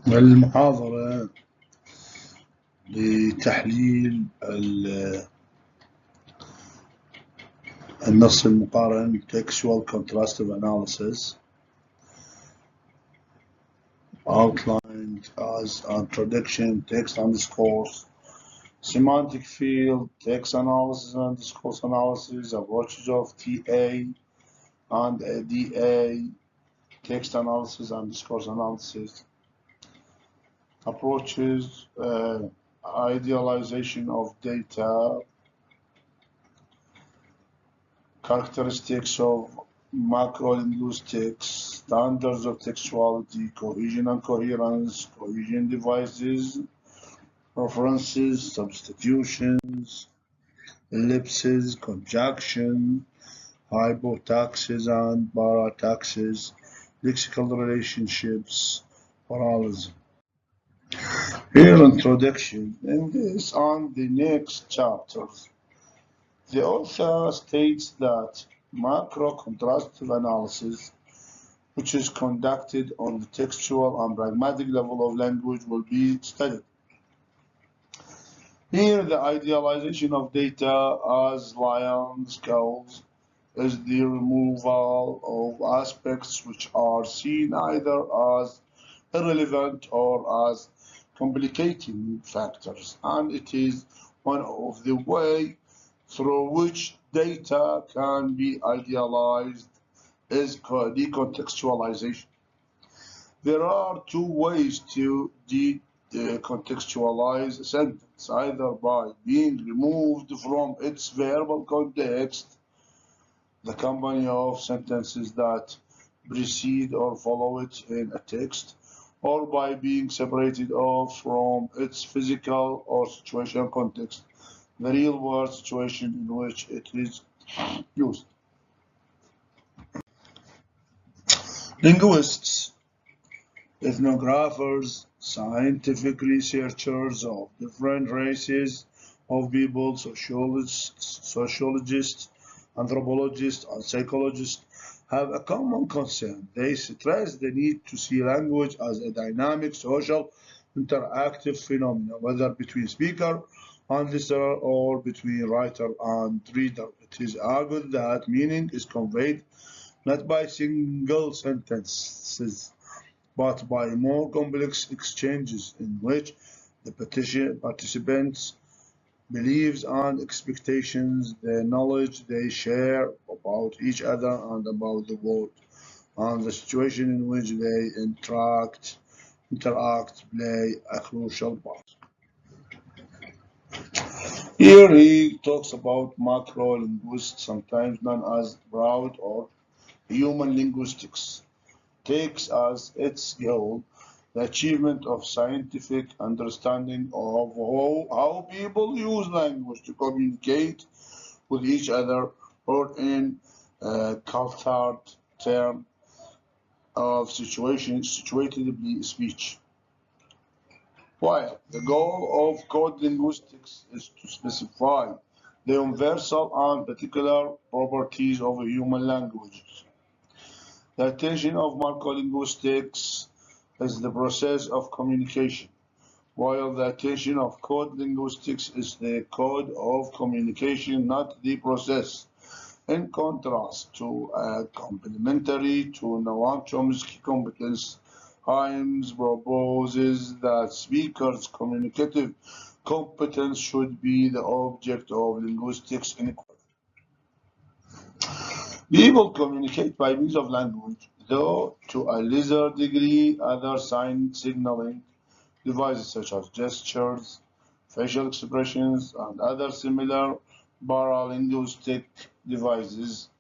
المحاضرة لتحليل النص المقارن Textual Contrastive Analysis outlined as introduction, text underscores, semantic field, text analysis underscores analysis, approaches of TA and DA, text analysis underscores analysis, approaches, idealization of data, characteristics of macrolinguistics, standards of textuality, cohesion and coherence, cohesion devices, references, substitutions, ellipses, conjunction, hypotaxis and parataxis, lexical relationships, parallelism. Here, introduction. In this and the next chapters, the author states that macro-contrastive analysis, which is conducted on the textual and pragmatic level of language, will be studied. Here, the idealization of data, as Lyons calls, is the removal of aspects which are seen either as irrelevant or as complicating factors, and it is one of the ways through which data can be idealized is decontextualization. There are two ways to decontextualize a sentence, either by being removed from its verbal context, the company of sentences that precede or follow it in a text, or by being separated off from its physical or situational context, the real world situation in which it is used. Linguists, ethnographers, scientific researchers of different races of people, sociologists, anthropologists, and psychologists have a common concern. They stress the need to see language as a dynamic, social, interactive phenomenon, whether between speaker and listener or between writer and reader. It is argued that meaning is conveyed not by single sentences, but by more complex exchanges in which the participants' beliefs and expectations, the knowledge they share about each other and about the world, and the situation in which they interact play a crucial part. Here he talks about macro-linguistics, sometimes known as broad or human linguistics, takes as its goal the achievement of scientific understanding of how people use language to communicate with each other, or in cultured term of situated speech. While the goal of code linguistics is to specify the universal and particular properties of a human language, the attention of macrolinguistics is the process of communication, while the attention of code linguistics is the code of communication, not the process. In contrast to complementary to Noam Chomsky competence, Himes proposes that speakers' communicative competence should be the object of linguistics inequality. People communicate by means of language, though to a lesser degree other signaling devices such as gestures, facial expressions, and other similar paralinguistic devices.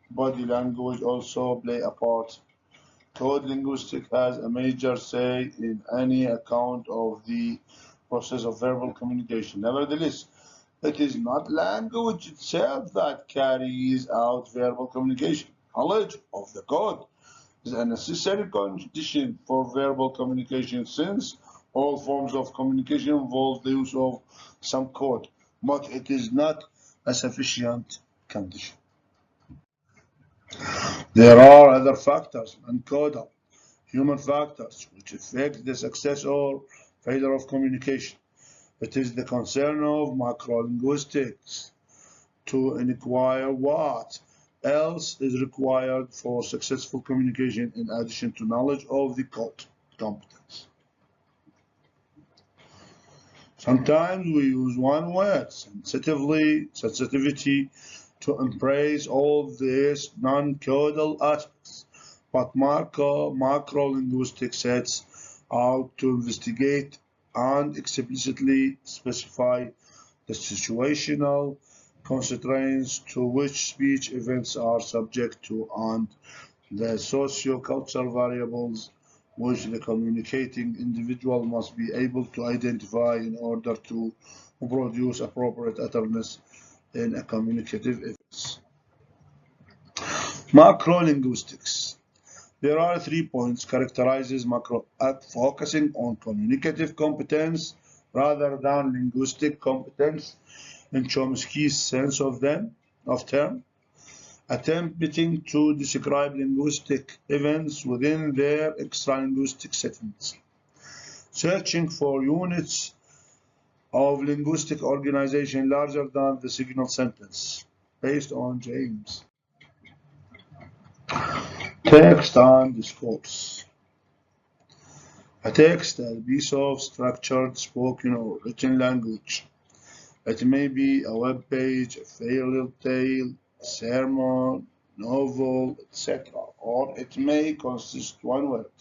Body language also play a part. Code linguistics has a major say in any account of the process of verbal communication. Nevertheless, it is not language itself that carries out verbal communication. Knowledge of the code is a necessary condition for verbal communication, since all forms of communication involve the use of some code, but it is not a sufficient condition. There are other factors, encoder, human factors which affect the success or failure of communication. It is the concern of macrolinguistics to inquire what else is required for successful communication in addition to knowledge of the competence. Sometimes we use one word, sensitivity, to embrace all these non-codal aspects, but macro-linguistics sets out to investigate and explicitly specify the situational constraints to which speech events are subject to and the socio-cultural variables which the communicating individual must be able to identify in order to produce appropriate utterance in a communicative event. Macrolinguistics. There are 3 points characterizes macro focusing on communicative competence rather than linguistic competence in Chomsky's sense of term, attempting to describe linguistic events within their extra-linguistic settings, searching for units of linguistic organization larger than the signal sentence, based on James. Text and discourse. A text is a piece of structured spoken or written language. It may be a web page, a fairy tale, a sermon, novel, etc. Or it may consist one word.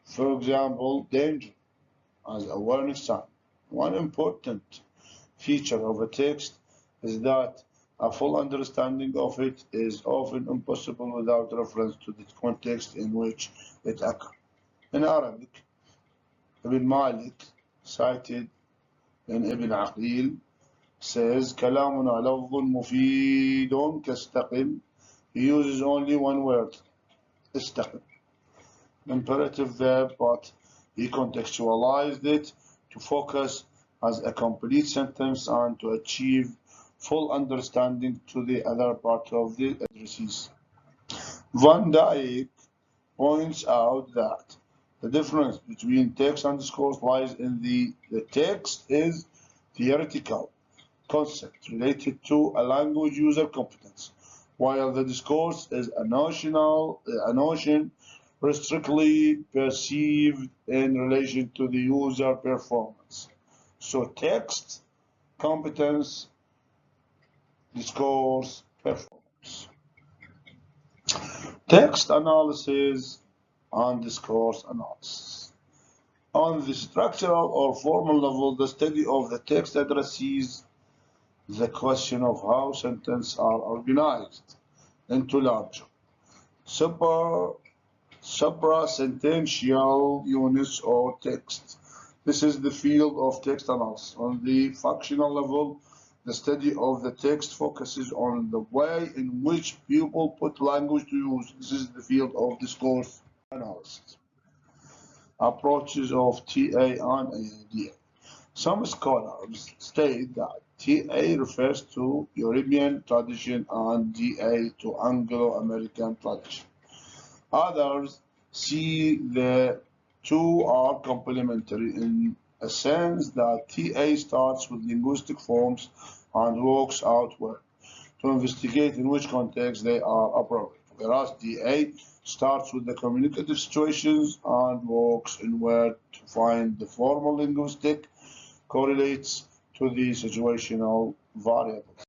For example, danger as a warning sign. One important feature of a text is that a full understanding of it is often impossible without reference to the context in which it occurs. In Arabic, Ibn Malik, cited in Ibn Aqil, says, كلامنا لفظ مفيد كاستقم. He uses only one word, استقم, imperative verb, but he contextualized it to focus as a complete sentence and to achieve full understanding to the other part of the addresses. Van Dyck points out that the difference between text and discourse lies in the text is theoretical concept related to a language user competence, while the discourse is a notion strictly perceived in relation to the user performance. So text, competence, discourse, performance. Text analysis and discourse analysis. On the structural or formal level, the study of the text addresses the question of how sentences are organized into larger, suprasentential units or text. This is the field of text analysis. On the functional level, the study of the text focuses on the way in which people put language to use. This is the field of discourse analysis. Approaches of TA and AIDA. Some scholars state that TA refers to European tradition and DA to Anglo-American tradition. Others see the two are complementary in a sense that TA starts with linguistic forms and works outward to investigate in which context they are appropriate, whereas DA starts with the communicative situations and works inward to find the formal linguistic correlates to the situational variables.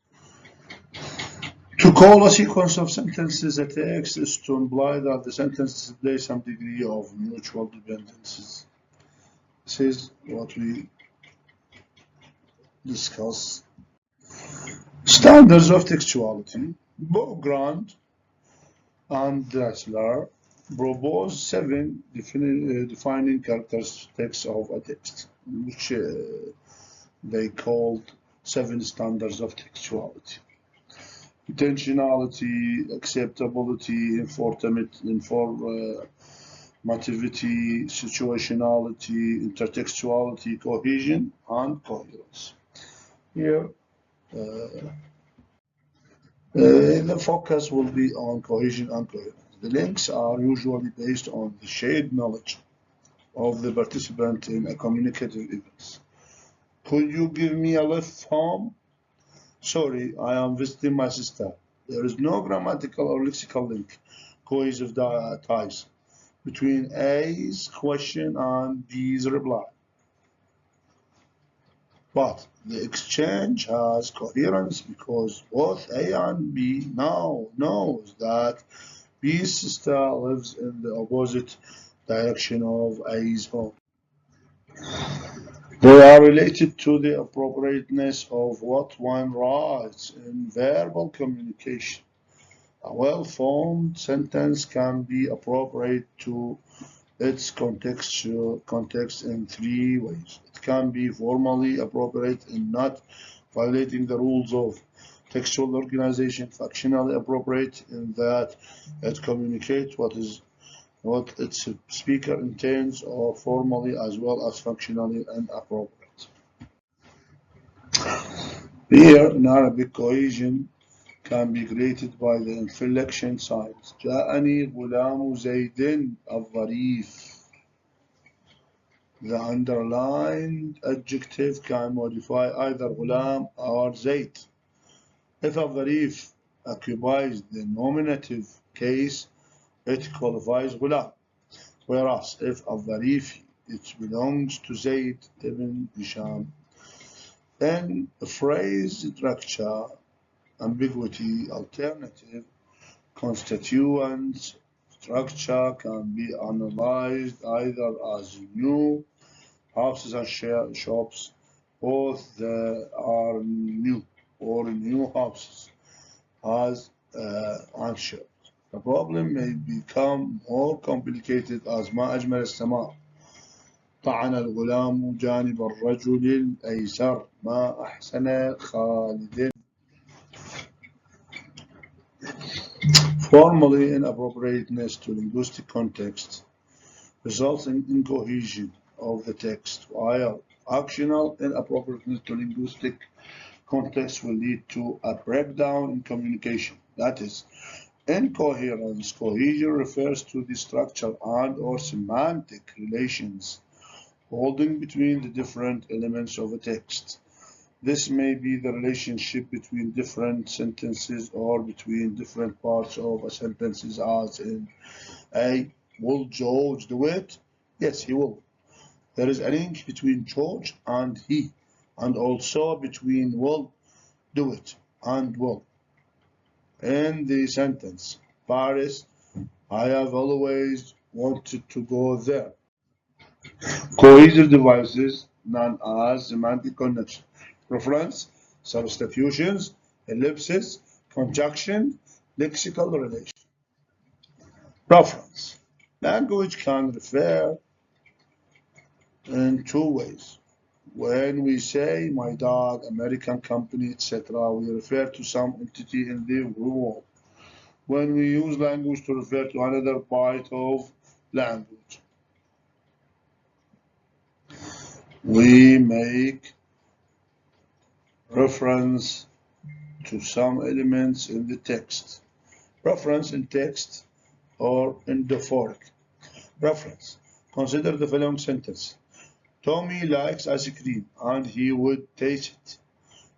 To call a sequence of sentences a text is to imply that the sentences display some degree of mutual dependencies. This is what we discuss. Standards of textuality. Beaugrand and Dressler propose 7 defining characteristics of a text, which they called 7 standards of textuality. Intentionality, acceptability, informativity, situationality, intertextuality, cohesion, and coherence. Here, the focus will be on cohesion and coherence. The links are usually based on the shared knowledge of the participant in a communicative event. Could you give me a lift home? Sorry, I am visiting my sister. There is no grammatical or lexical link, cohesive ties between A's question and B's reply. But the exchange has coherence because both A and B now knows that B's sister lives in the opposite direction of A's home. They are related to the appropriateness of what one writes in verbal communication. A well-formed sentence can be appropriate to its context in three ways. It can be formally appropriate in not violating the rules of textual organization, functionally appropriate in that it communicates what its speaker intends, or formally as well as functionally inappropriate. Here in Arabic, cohesion can be created by the inflection signs. جاءني غلام زيد الظريف. The underlined adjective can modify either غلام or زيد. If الظريف occupies the nominative case, it qualifies غلام. Whereas if الظريف it belongs to Zayd ibn Hisham. In phrase structure, ambiguity, alternative, constituent structure can be analyzed either as new houses and shops, both are new, or new houses as and shops. The problem may become more complicated as ما أجمل السماء. طعن الغلام جانب الرجل الأيسر ما أحسن خالد. Formally inappropriateness to linguistic context results in incohesion of the text, while actional inappropriateness to linguistic context will lead to a breakdown in communication. That is, incoherence. Cohesion refers to the structure and/or semantic relations holding between the different elements of a text. This may be the relationship between different sentences or between different parts of a sentence, as in A. Will George do it? Yes, he will. There is a link between George and he, and also between will do it and will. In the sentence, Paris, I have always wanted to go there. Cohesive devices known as semantic connection, reference, substitutions, ellipses, conjunction, lexical relation. Reference. Language can refer in two ways. When we say my dad, American company, etc., we refer to some entity in the world. When we use language to refer to another part of language, we make reference to some elements in the text. Reference in text or endophoric. Reference. Consider the following sentence. Tommy likes ice cream and he would taste it.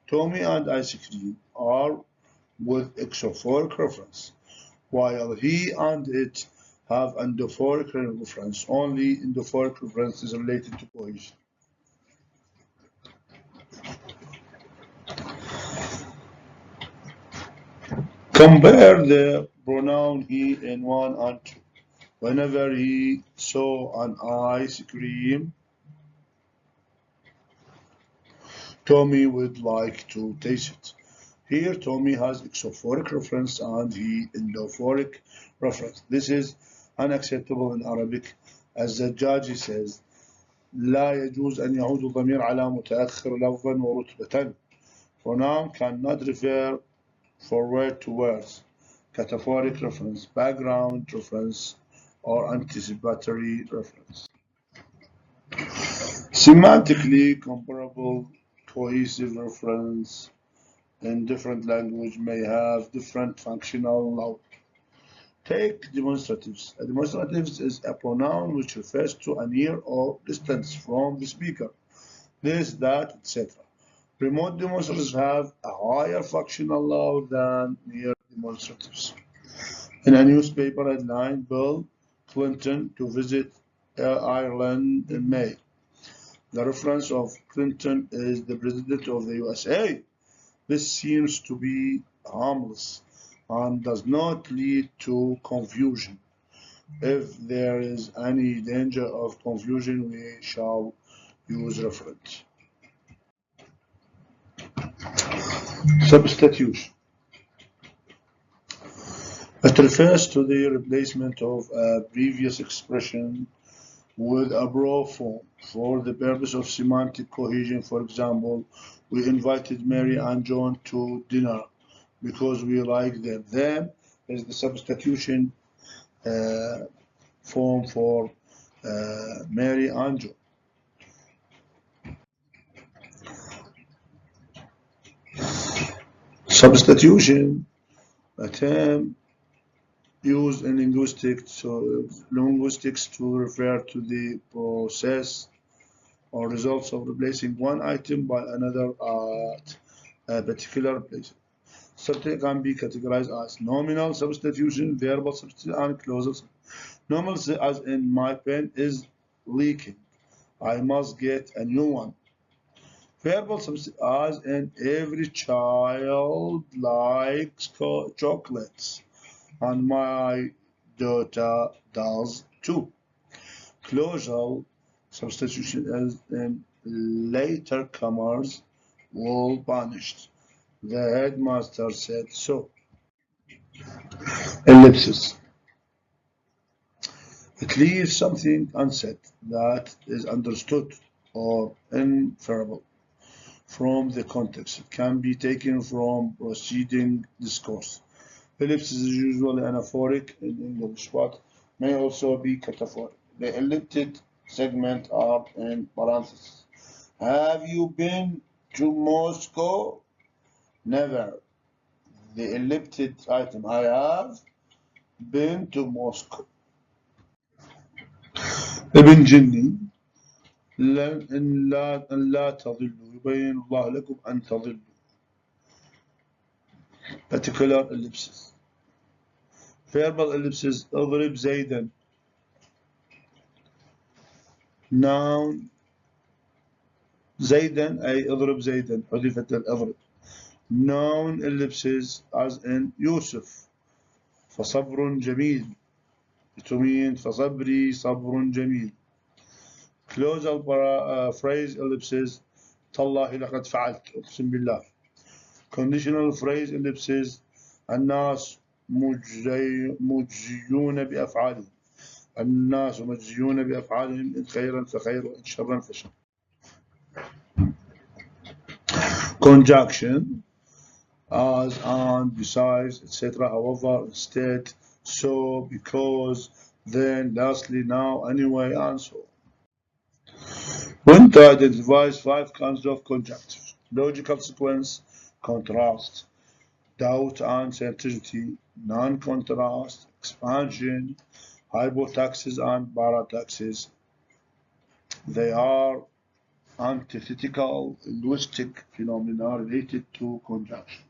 Tommy and ice cream are with exophoric reference, while he and it have endophoric reference. Only endophoric reference is related to cohesion. Compare the pronoun he in 1 and 2. Whenever he saw an ice cream, Tommy would like to taste it. Here, Tommy has exophoric reference and he endophoric reference. This is unacceptable in Arabic, as the judge says, لا يجوز أن يعود الضمير على متأخر لفظا ورتبة. Pronoun cannot refer forward to words, cataphoric reference, background reference, or anticipatory reference. Semantically comparable cohesive reference in different language may have different functional Take demonstratives. A demonstrative is a pronoun which refers to a near or distance from the speaker. This, that, etc. Remote demonstratives have a higher functional load than near demonstratives. In a newspaper headline, Bill Clinton to visit Ireland in May. The reference of Clinton is the president of the USA. This seems to be harmless and does not lead to confusion. If there is any danger of confusion, we shall use reference. Substitution. It refers to the replacement of a previous expression with a broad form for the purpose of semantic cohesion. For example, we invited Mary and John to dinner because we like them. Them is the substitution form for Mary and John. Substitution, a term used in linguistics to refer to the process or results of replacing one item by another at a particular place. Substitution can be categorized as nominal substitution, verbal substitution, and clausal substitution. Nominal, as in my pen is leaking, I must get a new one. Verbal substitution, as in every child likes chocolates, and my daughter does too. Clausal substitution, as in later comers will punished. The headmaster said so. Ellipsis. It leaves something unsaid that is understood or inferable from the context. It can be taken from preceding discourse. Ellipsis is usually anaphoric in English, but may also be cataphoric. The elliptic segments are in parentheses. Have you been to Moscow? Never. The elliptic item, I have been to Moscow. ابن جني أن لا تضلوا يبين الله لكم أن تضلوا. Particular ellipsis. Verbal ellipsis اضرب زيدا. Noun زيدا أي اضرب زيدا حذفت الأضرب. Noun ellipsis as in يوسف فصبر جميل. To mean فصبري صبر جميل. Closal phrase ellipsis تالله لقد فعلت أقسم بالله. Conditional phrase ellipsis الناس مجزيون بأفعالهم. الناس مجزيون بأفعالهم إن خيرا فخير وإن شرا فشر. Conjunction as, and, besides, etc. However, instead, so, because, then, lastly, now, anyway, and so on. Winter identifies 5 kinds of conjunctive: logical sequence, contrast, doubt and certainty, non-contrast, expansion, hypotaxis and parataxis. They are antithetical linguistic phenomena related to conjunction.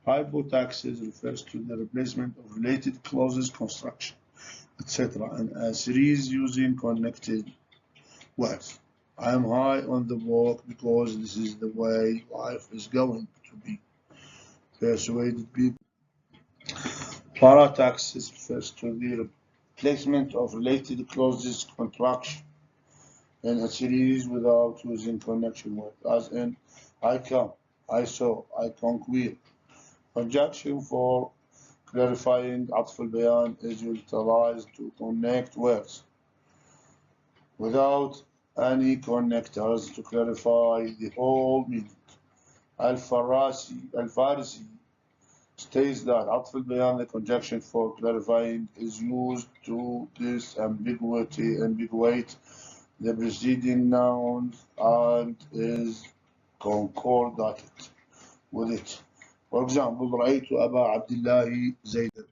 Hypotaxis refers to the replacement of related clauses, construction, etc. in a series using connected words. I am high on the walk because this is the way life is going to be. Persuaded people. Parataxis refers to the replacement of related clauses, contraction in a series without using connection words, as in I come, I saw, I conquer. Conjunction for clarifying عطف البيان is utilized to connect words without any connectors to clarify the whole meaning. Al-Farisi states that عطف البيان, the conjunction for clarifying, is used to disambiguate the preceding nouns and is concordated with it. For example, رأيت أبا عبد الله زيدا.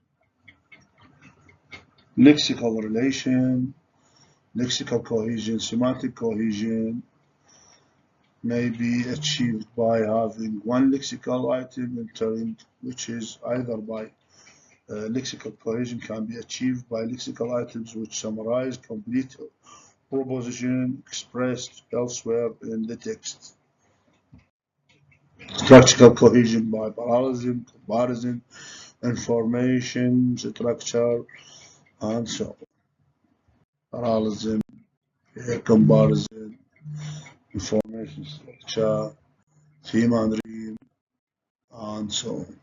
lexical relation, lexical cohesion, semantic cohesion may be achieved by having one lexical item entering, which is either by lexical cohesion can be achieved by lexical items which summarize complete proposition expressed elsewhere in the text. Structural cohesion by parallelism, comparison, information structure, and so on. Parallelism, comparison, information structure, theme and dream, and so on.